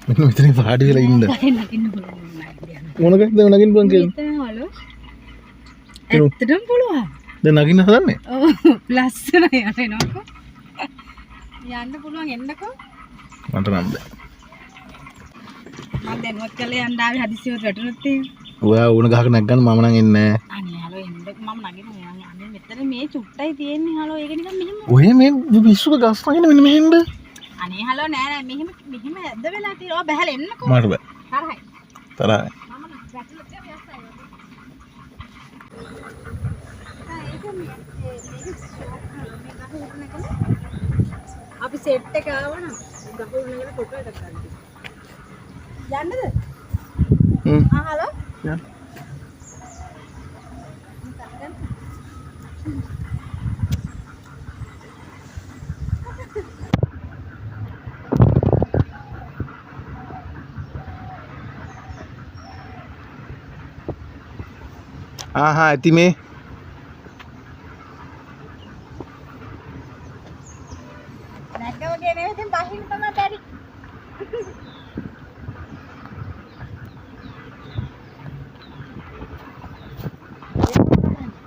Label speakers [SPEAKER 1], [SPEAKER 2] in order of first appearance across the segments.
[SPEAKER 1] මෙන්න මෙතන පාඩි වෙලා ඉන්න. මොනකද නගින්න පුළුවන් කියලා?
[SPEAKER 2] ඇත්තටම පුළුවන්.
[SPEAKER 1] දැන් නගින්න හදන්නේ?
[SPEAKER 2] ඔව් ලස්සනයි යන්නකෝ. යන්න පුළුවන් එන්නකෝ.
[SPEAKER 1] මට නම් බෑ.
[SPEAKER 2] මම දැන්වත් කළේ යන්න ආවේ හදිසියෙ වැටුනොත් එහෙම.
[SPEAKER 1] ඔයා ඕන ගහක නැග්ගන්න මම නම් එන්නේ නැහැ.
[SPEAKER 2] අනේ හලෝ එන්නකෝ මම නගිනවා. අනේ මෙතන මේ චුට්ටයි තියෙන්නේ හලෝ ඒක නිකන් මෙහෙම.
[SPEAKER 1] ඔය මේ විශ්වක ගස් නගින මෙන්න මෙහෙන්ද?
[SPEAKER 2] අනේ හලෝ නෑ නෑ මෙහෙම ඇද්ද වෙලා තියෙනවා බහැලා එන්නකෝ.
[SPEAKER 1] මට බෑ.
[SPEAKER 2] තරහයි.
[SPEAKER 1] තරහයි.
[SPEAKER 2] මම වැටුනොත් එහෙම යස්සයි. අපි සෙට් එක ආවනම් ගහුල් නගල ෆොටෝ එකක් ගන්න. යන්නද? හලෝ.
[SPEAKER 1] යන්න. ඇති මේ
[SPEAKER 2] නැග්ගවගේ නෙවෙයි ඉතින් බහින්න තමයි බැරි.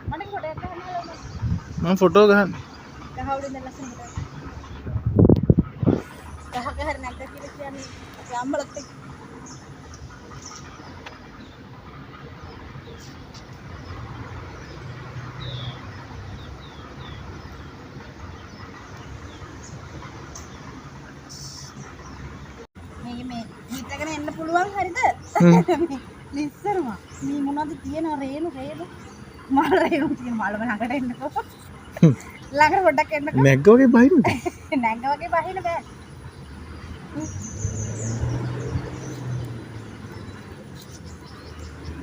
[SPEAKER 2] මට ෆොටෝ එකක් ගන්න හලෝ.
[SPEAKER 1] මම ෆොටෝ ගහන්න.
[SPEAKER 2] ගහවලින් දැන් ලස්සන ෆොටෝ. ගහක හරි නැග්ග කියලා කියන්නේ අපි අම්මලත් එක්ක. මේ හිතගෙන එන්න පුළුවන් හරිද? ලිස්සරම. මේ මොනවද තියෙන රේණු මල් රේණු තියෙන මල්ම ළඟට එන්නකෝ. ළඟට පොඩ්ඩක් එන්නකෝ.
[SPEAKER 1] නැග්ග වගේ බහින්නද?
[SPEAKER 2] නැග්ග වගේ බහින්න බෑ.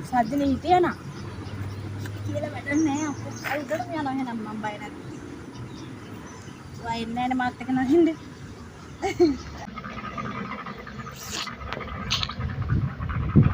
[SPEAKER 2] සද්දනේ හිටියා නා. කියලා වැඩක් නෑ අපෝ. අර උඩටම යනවා එහෙනම් මම බය නැති. ඔයා එන්නේ නැහැ මාත් එක්ක නගින්න.